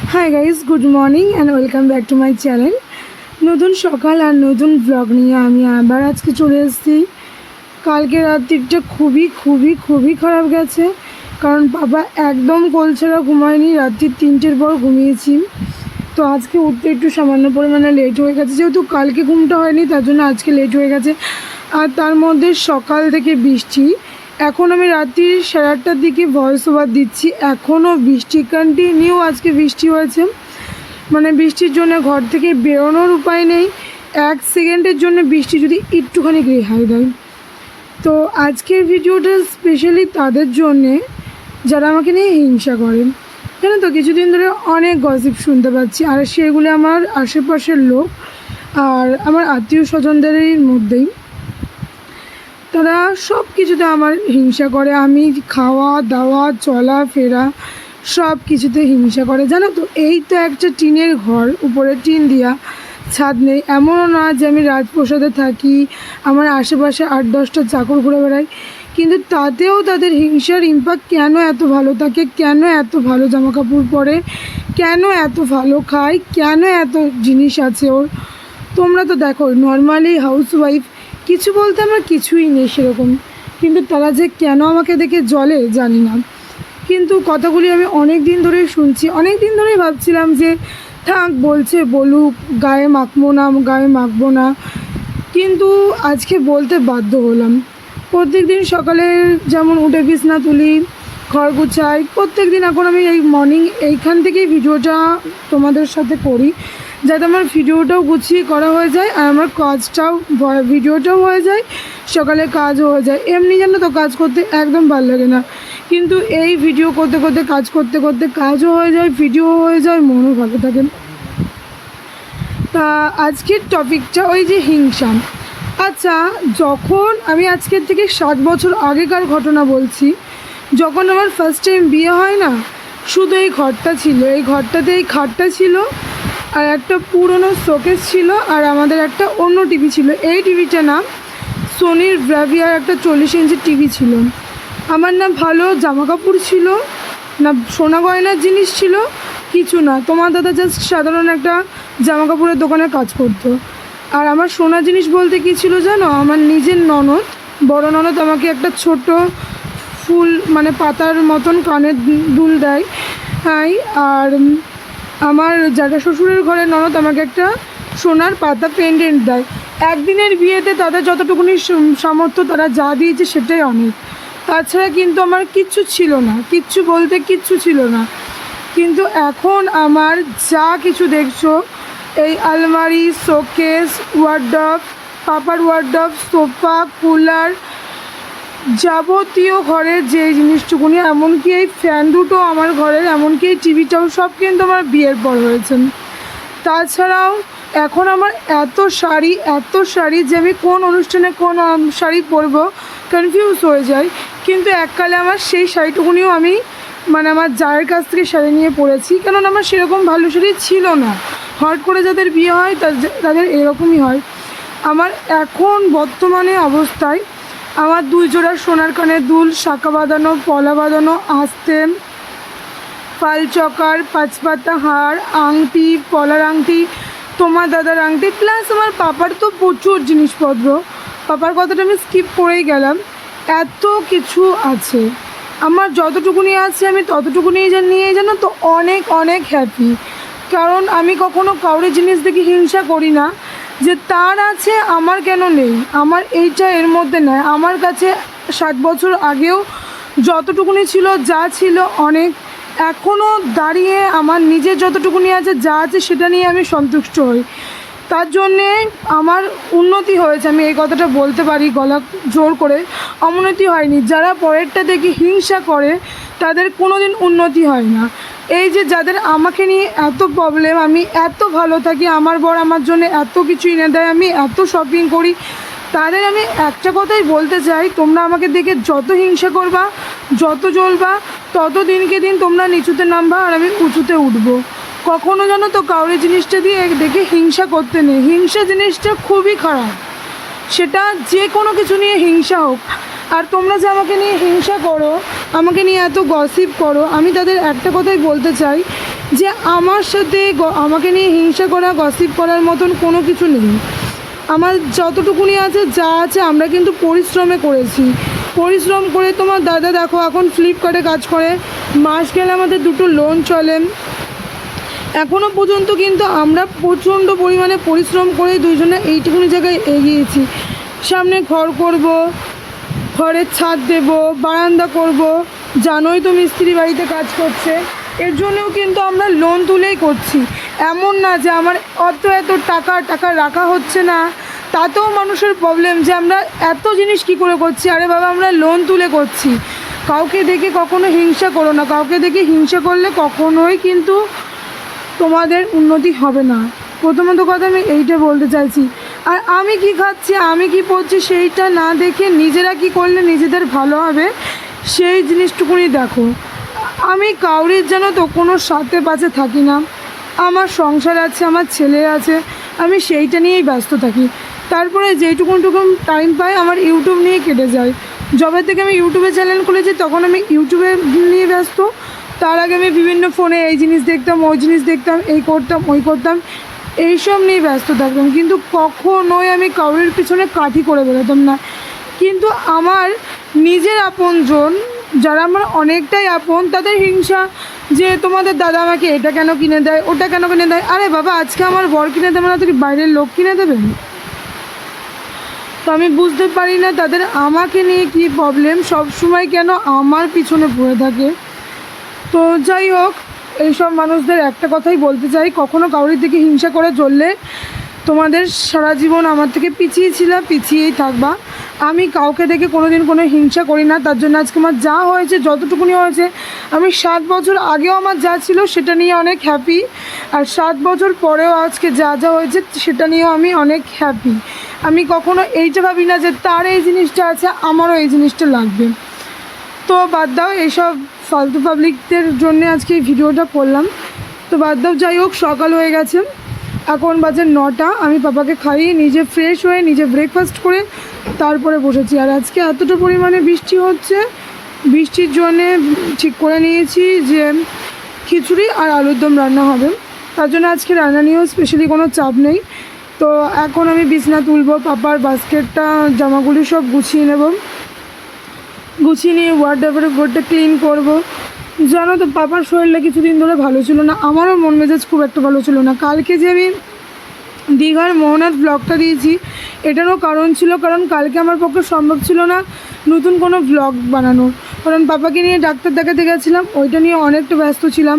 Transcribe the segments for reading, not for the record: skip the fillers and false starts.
Hi guys, good morning and welcome back to my channel. নতুন সকাল আর নতুন blog নিয়ে আমি আবার আজকে চলে এসেছি। কালকে রাত্রিটা খুবই খারাপ গেছে, কারণ বাবা একদম কোল ছাড়া ঘুমায়নি। রাত্রি 3টের পর ঘুমিয়েছি, তো আজকে উঠতে একটু সামান্য পরিমাণে লেট হয়ে গেছে। যেহেতু কালকে ঘুমটা হয়নি, তার জন্য আজকে লেট হয়ে গেছে। আর তার মধ্যে সকাল থেকে বৃষ্টি। এখন আমি রাত্রি 8:30টার দিকে ভয়েস ওভার দিচ্ছি, এখনও বৃষ্টি কন্টিনিউ। আজকে বৃষ্টি হয়েছে, মানে বৃষ্টির জন্য ঘর থেকে বেরোনোর উপায় নেই। 1 সেকেন্ডের জন্য বৃষ্টি যদি একটুখানি রেহাই দেয়। তো আজকের ভিডিওটা স্পেশালি তাদের জন্যে যারা আমাকে নিয়ে হিংসা করেন। জানো তো, কিছুদিন ধরে অনেক গসিপ শুনতে পাচ্ছি, আর সেগুলো আমার আশেপাশের লোক আর আমার আত্মীয় স্বজনদেরই মধ্যেই। তারা সব কিছুতে আমার হিংসা করে। আমি খাওয়া দাওয়া চলাফেরা সব কিছুতে হিংসা করে। জানো তো, এই তো একটা টিনের ঘর, উপরে টিন দেওয়া, ছাদ নেই। এমনও না যে আমি রাজপ্রাসাদে থাকি, আমার আশেপাশে 8-10টা চাকর ঘুরে বেড়ায়, কিন্তু তাতেও তাদের হিংসার ইম্প্যাক্ট। কেন এত ভালো থাকে, কেন এত ভালো জামা কাপড় পরে, কেন এত ভালো খায়, কেন এত জিনিস আছে ওর। তোমরা তো দেখো, নর্মালি হাউসওয়াইফ, কিছু বলতে আমার কিছুই নেই সেরকম, কিন্তু তারা যে কেন আমাকে দেখে জ্বলে জানি না। কিন্তু কথাগুলি আমি অনেক দিন ধরেই শুনছি, অনেক দিন ধরেই ভাবছিলাম যে থাক, বলছে বলুক, গায়ে মাখবো না, কিন্তু আজকে বলতে বাধ্য হলাম। প্রত্যেক দিন সকালে যেমন উঠে বিছনা তুলি, ঘর গুছাই, প্রত্যেক দিন এখন আমি এই মর্নিং এইখান থেকেই ভিডিওটা তোমাদের সাথে করি, যাতে আমার ভিডিওটাও গুছিয়ে করা হয়ে যায় আর আমার কাজটাও, ভিডিওটাও হয়ে যায়, সকালে কাজও হয়ে যায়। এমনি জানো তো, কাজ করতে একদম ভালো লাগে না, কিন্তু এই ভিডিও করতে করতে, কাজ করতে করতে কাজও হয়ে যায়, ভিডিও হয়ে যায়, মনও ভালো থাকে। তা আজকের টপিকটা ওই যে হিংসা। আচ্ছা, যখন আমি আজকের থেকে 7 বছর আগেকার ঘটনা বলছি, যখন আমার ফার্স্ট টাইম বিয়ে হয় না, শুধু এই ঘরটা ছিল, এই ঘরটাতে এই খাটটা ছিল, আর একটা পুরনো শোকেস ছিল, আর আমাদের একটা অন্য টিভি ছিল। এই টিভিটা না সোনির ব্রাভিয়ার একটা 40 ইঞ্চি টিভি ছিল। আমার না ভালো জামা কাপড় ছিল, না সোনা গয়নার জিনিস ছিল, কিছু না। তোমার দাদা জাস্ট সাধারণ একটা জামা কাপড়ের দোকানে কাজ করতো। আর আমার সোনা জিনিস বলতে কী ছিল জানো, আমার নিজের ননদ, বড় ননদ আমাকে একটা ছোট ফুল, মানে পাতার মতন কানের দুল দেয়। হ্যাঁ, আর আমার জ্যাঠা শ্বশুরের ঘরের ননদ আমাকে একটা সোনার পাতা পেন্ডেন্ট দেয়। একদিনের বিয়েতে তাদের যতটুকুনি সামর্থ্য, তারা যা দিয়েছে সেটাই অনেক। তাছাড়া কিন্তু আমার কিচ্ছু ছিল না, কিচ্ছু বলতে কিচ্ছু ছিল না। কিন্তু এখন আমার যা কিছু দেখছো, এই আলমারি, শোকেস, ওয়ার্ডরোব, পাপার ওয়ার্ডরোব, সোফা, কুলার, যাবতীয় ঘরের যে জিনিসটুকুনি, এমনকি এই ফ্যান দুটো আমার ঘরের, এমনকি এই টিভিটাও, সব কিন্তু আমার বিয়ের পর হয়েছে। তাছাড়াও এখন আমার এত শাড়ি যে আমি কোন অনুষ্ঠানে কোন শাড়ি পরবো কনফিউজ হয়ে যায়। কিন্তু এককালে আমার সেই শাড়িটুকুনিও আমি, মানে আমার জায়ের কাছ থেকে শাড়ি নিয়ে পরেছি, কারণ আমার সেরকম ভালো শাড়ি ছিল না। হট করে যাদের বিয়ে হয় তাদের এরকমই হয়। আমার এখন বর্তমানে অবস্থায় আমার 2 জোড়া সোনার কানের দুল, শাঁখা বাঁধানো, পলা বাঁধানো, আস্তে, পাল চকার, 5 পাতা হার, আংটি, পলার আংটি, তোমার দাদার আংটি, প্লাস আমার পাপার তো প্রচুর জিনিসপত্র। পাপার কথাটা আমি স্কিপ করেই গেলাম, এত কিছু আছে। আমার যতটুকুনি আছে আমি ততটুকুনি নিয়ে জানো তো অনেক হ্যাপি। কারণ আমি কখনো কাউরে জিনিস দেখে হিংসা করি না যে তার আছে আমার কেন নেই, আমার এইটা এর মধ্যে নেয়। আমার কাছে 7 বছর আগেও যতটুকুনি ছিল, যা ছিল অনেক। এখনও দাঁড়িয়ে আমার নিজের যতটুকুনি আছে, যা আছে সেটা নিয়ে আমি সন্তুষ্ট হই। তার জন্যে আমার উন্নতি হয়েছে, আমি এই কথাটা বলতে পারি গলা জোর করে। অবনতি হয়নি। যারা পরেরটা দেখে হিংসা করে তাদের কোনো দিন উন্নতি হয় না। এই যে যাদের আমাকে নিয়ে এত প্রবলেম, আমি এত ভালো থাকি, আমার বর আমার জন্য এত কিছু এনে দেয়, আমি এত শপিং করি, তাদের আমি একটা কথাই বলতে চাই, তোমরা আমাকে দেখে যত হিংসা করবা, যত জ্বলবা, তত দিনকে দিন তোমরা নিচুতে নামবা আর আমি উঁচুতে উঠবো। কখনো জানো তো কাউরে জিনিসটা দিয়ে দেখে হিংসা করতে নেই। হিংসা জিনিসটা খুবই খারাপ, সেটা যে কোনো কিছু নিয়ে হিংসা হোক। আর তোমরা যে আমাকে নিয়ে হিংসা করো, আমাকে নিয়ে এত গসিপ করো। আমি তাদের একটা কথাই বলতে চাই যে আমার সাথে আমাকে নিয়ে হিংসা করা, গসিপ করার মতন কোনো কিছু নেই। আমার যতটুকুনি আছে, যা আছে আমরা কিন্তু পরিশ্রমে করেছি। পরিশ্রম করে তোমার দাদা দেখো এখন ফ্লিপকার্টে কাজ করে, মাস গেলে আমাদের 2টো লোন চলে। এখনও পর্যন্ত কিন্তু আমরা প্রচণ্ড পরিমাণে পরিশ্রম করে দুইজনে এইটুকুনি জায়গায় এগিয়েছি। সামনে ঘর করব, ঘরের ছাদ দেব, বারান্দা করব, জানোই তো মিস্ত্রি বাড়িতে কাজ করছে, এর জন্যও কিন্তু আমরা লোন তুলেই করছি। এমন না যে আমার এত টাকা রাখা হচ্ছে না, তাতেও মানুষের প্রবলেম যে আমরা এত জিনিস কি করে করছি। আরে বাবা, আমরা লোন তুলে করছি। কাউকে দেখে কখনো হিংসা করো না। কাউকে দেখে হিংসা করলে কখনোই কিন্তু তোমাদের উন্নতি হবে না। প্রথমত কথা আমি এইটা বলতে চাইছি। আর আমি কি খাচ্ছি, আমি কি পড়ছি, সেইটা না দেখে নিজেরা কি করলে নিজেদের ভালো হবে সেই জিনিসটুকুনি দেখো। আমি কাউরির যেন তো কোনো সাথে পাশে থাকি না। আমার সংসার আছে, আমার ছেলে আছে, আমি সেইটা নিয়েই ব্যস্ত থাকি। তারপরে যেইটুকুন টাইম পাই আমার ইউটিউব নিয়ে কেটে যায়। যবে থেকে আমি ইউটিউবে চ্যানেল খুলেছি তখন আমি ইউটিউবে নিয়ে ব্যস্ত। তার আগে আমি বিভিন্ন ফোনে এই জিনিস দেখতাম, ওই জিনিস দেখতাম, এই করতাম, ওই করতাম, এইসব নিয়ে ব্যস্ত থাকতাম। কিন্তু কখনোই আমি কাউরির পিছনে কাঠি করে বেরোতাম না। কিন্তু আমার নিজের আপনজন, যারা আমার অনেকটাই আপন, তাদের হিংসা যে তোমাদের দাদা আমাকে এটা কেন কিনে দেয়, ওটা কেন কিনে দেয়। আরে বাবা, আজকে আমার বর কিনে দেবে না তো কি বাইরের লোক কিনে দেবেন? তো আমি বুঝতে পারি না তাদের আমাকে নিয়ে কী প্রবলেম, সবসময় কেন আমার পিছনে পড়ে থাকে। তো যাই হোক, এইসব মানুষদের একটা কথাই বলতে চাই, কখনো কাউরির দিকে হিংসা করে চললে তোমাদের সারা জীবন আমার থেকে পিছিয়েই থাকবা। আমি কাউকে দেখে কোনো দিন কোনো হিংসা করি না। তার জন্য আজকে আমার যা হয়েছে, যতটুকুনি হয়েছে, আমি 7 বছর আগেও আমার যা ছিল সেটা নিয়ে অনেক হ্যাপি। আর 7 বছর পরেও আজকে যা হয়েছে সেটা নিয়েও আমি অনেক হ্যাপি। আমি কখনো এইটা ভাবি না যে তার এই জিনিসটা আছে, আমারও এই জিনিসটা লাগবে। তো বাদ দাও, এইসব ফালতু পাবলিকদের জন্য আজকে এই ভিডিওটা করলাম। তো বাদ দাও, যাই হোক, সকাল হয়ে গেছে, এখন বাজে 9টা। আমি পাপাকে খাইয়ে নিজে ফ্রেশ হয়ে নিজে ব্রেকফাস্ট করে তারপরে বসেছি। আর আজকে এতটা পরিমাণে বৃষ্টি হচ্ছে, বৃষ্টির জন্যে ঠিক করে নিয়েছি যে খিচুড়ি আর আলুর দম রান্না হবে। তার জন্য আজকে রান্না নিয়েও স্পেশালি কোনো চাপ নেই। তো এখন আমি বিছনা তুলব, পাপার বাস্কেটটা, জামাগুলি সব গুছিয়ে নেব, গুছিয়ে নিয়ে ওয়ার্ডরোবের উপরটা ক্লিন করব। জানো তো, পাপার শরীরটা কিছুদিন ধরে ভালো ছিল না, আমারও মন মেজাজ খুব একটা ভালো ছিল না। কালকে যে আমি দীঘার মোহনার ব্লগটা দিয়েছি, এটারও কারণ ছিল, কারণ কালকে আমার পক্ষে সম্ভব ছিল না নতুন কোনো ব্লগ বানানোর, কারণ পাপাকে নিয়ে ডাক্তার দেখাতে গেছিলাম, ওইটা নিয়ে অনেকটা ব্যস্ত ছিলাম।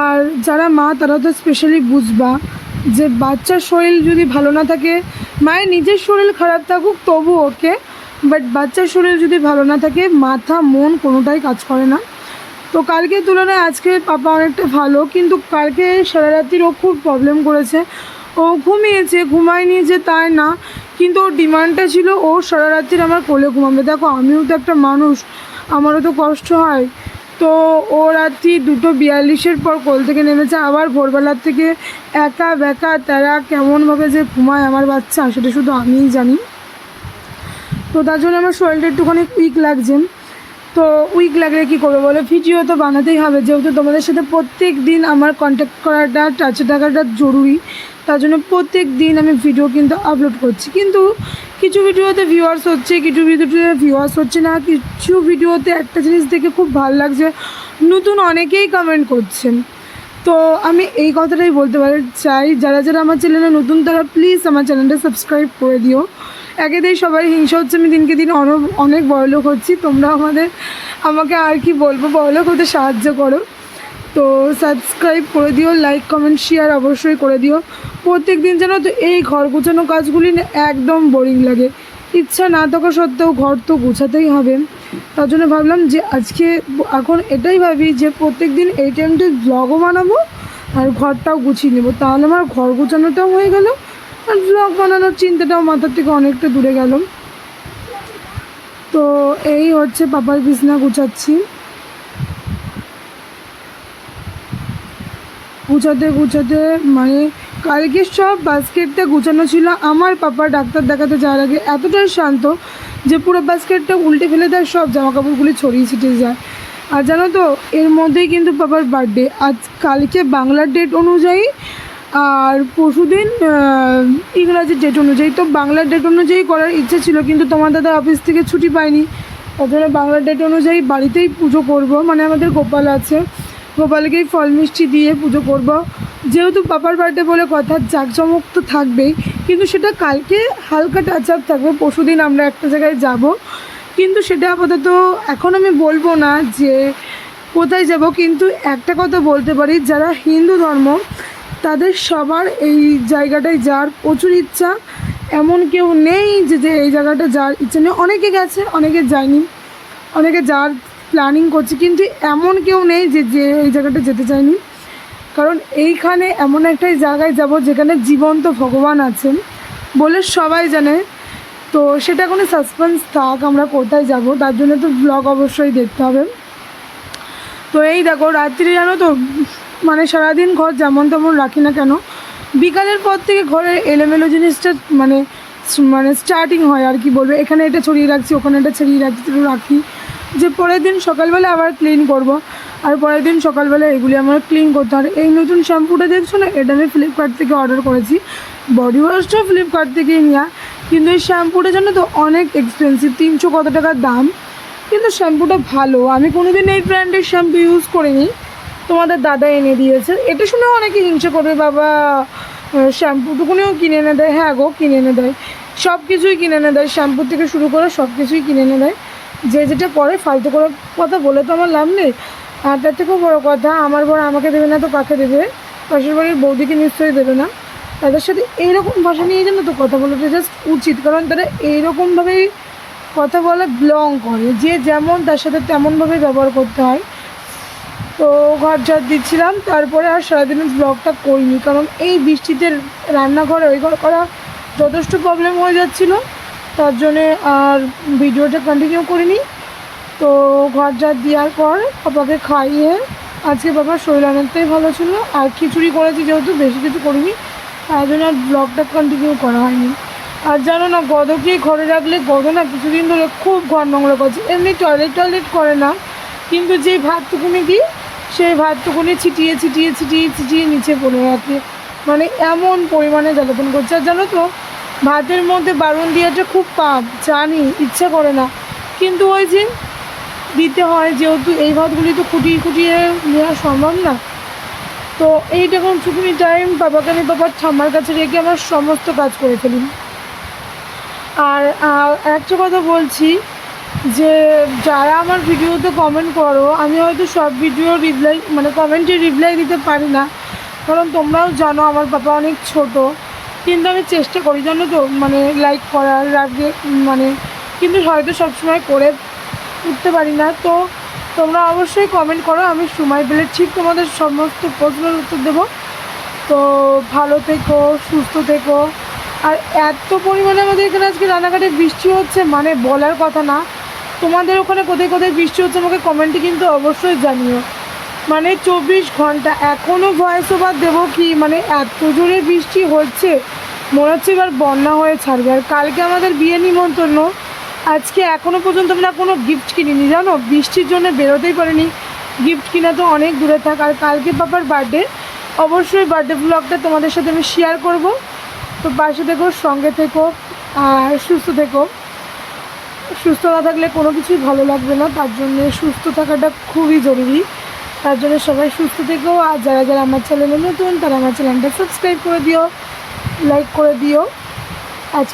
আর যারা মা তারা তো স্পেশালি বুঝবা যে বাচ্চার শরীর যদি ভালো না থাকে, মায়ের নিজের শরীর খারাপ থাকুক তবু ওকে, বাট বাচ্চার শরীর যদি ভালো না থাকে, মাথা মন কোনোটাই কাজ করে না। তো কালকের তুলনায় আজকে পাপা অনেকটা ভালো, কিন্তু কালকে সারা রাত্রির ও খুব প্রবলেম করেছে। ও ঘুমিয়েছে, ঘুমায়নি যে তাই না, কিন্তু ওর ডিমান্ডটা ছিল ও সারা রাত্রির আমার কোলে ঘুমাবে। দেখো, আমিও তো একটা মানুষ, আমারও তো কষ্ট হয়। তো ও রাত্রি 2:42-এর পর কোল থেকে নেমেছে, আবার ভোরবেলার থেকে একা বেকা তারা কেমনভাবে যে ঘুমায় আমার বাচ্চা, সেটা শুধু আমিই জানি। তো তার জন্য আমার শরীরটা একটুখানি উইক লাগছে। তো উইক লাগলে কী করবো বলো, ভিডিও তো বানাতেই হবে, যেহেতু তোমাদের সাথে প্রত্যেক দিন আমার কন্ট্যাক্ট করাটা, টাচে থাকাটা জরুরি। তার জন্য প্রত্যেক দিন আমি ভিডিও কিন্তু আপলোড করছি। কিন্তু কিছু ভিডিওতে ভিউয়ার্স হচ্ছে, কিছু ভিডিওতে ভিউয়ার্স হচ্ছে না। কিছু ভিডিওতে একটা জিনিস দেখে খুব ভালো লাগছে, নতুন অনেকেই কমেন্ট করছেন। তো আমি এই কথাটাই বলতে চাই, যারা যারা আমার চ্যানেলে নতুন তারা প্লিজ আমার চ্যানেলটা সাবস্ক্রাইব করে দিও। একেতেই সবাই হিংসা হচ্ছে, আমি দিনকে দিন অনেক বড়লোক হচ্ছি, তোমরা আমাকে আর কি বলবো, বড়লোক হতে সাহায্য করো। তো সাবস্ক্রাইব করে দিও, লাইক কমেন্ট শেয়ার অবশ্যই করে দিও। প্রত্যেক দিন যেন তো এই ঘর গোছানো কাজগুলি না একদম বোরিং লাগে, ইচ্ছা না থাকা সত্ত্বেও ঘর তো গোছাতেই হবে। তার জন্য ভাবলাম যে আজকে এখন এটাই ভাবি যে প্রত্যেক দিন এই টাইমটা ব্লগও বানাবো আর ঘরটাও গুছিয়ে নেবো, তাহলে আমার ঘর গোছানোটাও হয়ে গেল আর ব্লগ বানানোর চিন্তাটাও মাথার থেকে অনেকটা দূরে গেল। তো এই হচ্ছে পাপার বিছনা গুছাচ্ছি, গুছাতে মানে কালকে সব বাস্কেটটা গুছানো ছিল। আমার পাপা ডাক্তার দেখাতে যাওয়ার আগে এতটাই শান্ত যে পুরো বাস্কেটটা উল্টে ফেলে দেয়, সব জামাকাপড়গুলি ছড়িয়ে ছিটিয়ে যায়। আর জানো তো এর মধ্যেই কিন্তু পাপার বার্থডে, আজ কালকে বাংলার ডেট অনুযায়ী আর পরশুদিন ইংরাজির ডেট অনুযায়ী। তো বাংলার ডেট অনুযায়ী করার ইচ্ছে ছিল, কিন্তু তোমার দাদা অফিস থেকে ছুটি পাইনি, তার জন্য বাংলার ডেট অনুযায়ী বাড়িতেই পুজো করব। মানে আমাদের গোপাল আছে, গোপালকেই ফল মিষ্টি দিয়ে পুজো করব। যেহেতু পাপার বার্থডে বলে কথা, জাঁকজমক তো থাকবেই, কিন্তু সেটা কালকে হালকা টাচ আপ থাকবে। পরশুদিন আমরা একটা জায়গায় যাব, কিন্তু সেটা আপাতত এখন আমি বলবো না যে কোথায় যাব। কিন্তু একটা কথা বলতে পারি, যারা হিন্দু ধর্ম তাদের সবার এই জায়গাটায় যাওয়ার প্রচুর ইচ্ছা। এমন কেউ নেই যে এই জায়গাটা যাওয়ার ইচ্ছে নেই। অনেকে গেছে, অনেকে যায়নি, অনেকে যাওয়ার প্ল্যানিং করছে, কিন্তু এমন কেউ নেই যে এই জায়গাটা যেতে চায়নি। কারণ এইখানে এমন একটাই জায়গায় যাব যেখানে জীবন্ত ভগবান আছেন বলে সবাই জানে। তো সেটা কোনো সাসপেন্স থাক আমরা কোথায় যাব, তার জন্য তো ব্লগ অবশ্যই দেখতে হবে। তো এই দেখো রাত্রি জানো তো, মানে সারাদিন ঘর যেমন তেমন রাখি না কেন, বিকালের পর থেকে ঘরের এলোমেলো জিনিসটা মানে স্টার্টিং হয় আর কি বলবো। এখানে এটা ছড়িয়ে রাখছি, ওখানে এটা ছড়িয়ে রাখি, যে পরের দিন সকালবেলা আবার ক্লিন করব। আর পরের দিন সকালবেলা এগুলি আমার ক্লিন করতে হয়। এই নতুন শ্যাম্পুটা দেখছো না, এটা আমি ফ্লিপকার্ট থেকে অর্ডার করেছি। বডি ওয়াশটাও ফ্লিপকার্ট থেকেই নেওয়া, কিন্তু এই শ্যাম্পুটা জানো তো অনেক এক্সপেন্সিভ, 300 কত টাকার দাম। কিন্তু শ্যাম্পুটা ভালো, আমি কোনোদিন এই ব্র্যান্ডের শ্যাম্পু ইউজ করিনি, তোমাদের দাদা এনে দিয়েছে। এটা শুনেও অনেকে হিংসা করবে, বাবা শ্যাম্পুটুকুনিও কিনে এনে দেয়। হ্যাঁ গো, কিনে এনে দেয়, সব কিছুই কিনে এনে দেয়, শ্যাম্পু থেকে শুরু করে সব কিছুই কিনে এনে দেয়। যে যেটা করে ফালতু করে কথা বলে তো আমার লাভ নেই। আর তার থেকেও বড়ো কথা, আমার বড় আমাকে দেবে না তো কাকে দেবে? পাশের বাড়ির বৌদিকে নিশ্চয়ই দেবে না। তাদের সাথে এইরকম ভাষা নিয়ে যেন তো কথা বলাটা জাস্ট উচিত, কারণ তারা এইরকমভাবেই কথা বলা বিলং করে, যে যেমন তার সাথে তেমনভাবেই ব্যবহার করতে হয়। তো ঘর ঝাড় দিচ্ছিলাম, তারপরে আর সারাদিনের ব্লগটা করিনি, কারণ এই বৃষ্টিতে রান্নাঘরে ওই ঘর করা যথেষ্ট প্রবলেম হয়ে যাচ্ছিলো, তার জন্যে আর ভিডিওটা কন্টিনিউ করিনি। তো ঘর ঝাড় দেওয়ার পর পাপাকে খাইয়ে, আজকে বাবার শরীর অনেকটাই ভালো ছিল, আর খিচুড়ি করেছি যেহেতু, বেশি কিছু করিনি, তার জন্য আর ব্লগটা কন্টিনিউ করা হয়নি। আর জানো না, গদকে ঘরে রাখলে গদ না কিছুদিন ধরে খুব ঘর নোংরা করছে। এমনি টয়লেট করে না, কিন্তু যেই ভাতটুকুনি দিই সেই ভাতটুকুনি ছিটিয়ে নিচে পড়ে রাখে, মানে এমন পরিমাণে জ্বালাতন করছে। আর জানো তো ভাতের মধ্যে বারণ দিয়েছে, খুব পাপ জানি, ইচ্ছা করে না, কিন্তু ওই যে দিতে হয়, যেহেতু এই ভাতগুলি তো খুঁটিয়ে নেওয়া সম্ভব না। তো এইটা এখন চুকুনি টাইম বাবাকে আমি বাবার ঠাম্মার কাছে রেখে আমার সমস্ত কাজ করে ফেলি। আর একটা কথা বলছি, যে যারা আমার ভিডিওতে কমেন্ট করো, আমি হয়তো সব ভিডিও রিপ্লাই মানে কমেন্টে রিপ্লাই দিতে পারি না, কারণ তোমরাও জানো আমার পাপা অনেক ছোট, কিন্তু আমি চেষ্টা করি জানো তো, মানে লাইক করার আগে মানে, কিন্তু হয়তো সবসময় করে উঠতে পারি না। তো তোমরা অবশ্যই কমেন্ট করো, আমি সময় পেলে ঠিক তোমাদের সমস্ত প্রশ্নের উত্তর দেবো। তো ভালো থেকো, সুস্থ থেকো। আর এত পরিমাণে আমাদের এখানে আজকে রানাঘাটে বৃষ্টি হচ্ছে, মানে বলার কথা না। তোমাদের ওখানে কোথায় কোথায় বৃষ্টি হচ্ছে আমাকে কমেন্টে কিন্তু অবশ্যই জানিও। মানে 24 ঘন্টা এখনও ভয়েস ওভার দেবো কি, মানে এত জোরে বৃষ্টি হচ্ছে, মনে হচ্ছে এবার বন্যা হয়ে ছাড়বে। আর কালকে আমাদের বিয়ে নিমন্ত্রণ, আজকে এখনও পর্যন্ত আমরা কোনো গিফট কিনিনি জানো, বৃষ্টির জন্য বেরোতেই পারিনি, গিফট কিনা তো অনেক দূরে থাক। আর কালকে পাপার বার্থডে, অবশ্যই বার্থডে ব্লগটা তোমাদের সাথে আমি শেয়ার করব। তো পাশে থেকো, সঙ্গে থেকো, আর সুস্থ থেকো। সুস্থ না থাকলে কোনো কিছুই ভালো লাগবে না, তার জন্য সুস্থ থাকাটা খুবই জরুরি। তার জন্য সবাই সুস্থ থেকো। আর যারা যারা আমার চ্যানেলে নতুন, তারা আমার চ্যানেলটা সাবস্ক্রাইব করে দিও, লাইক করে দিও।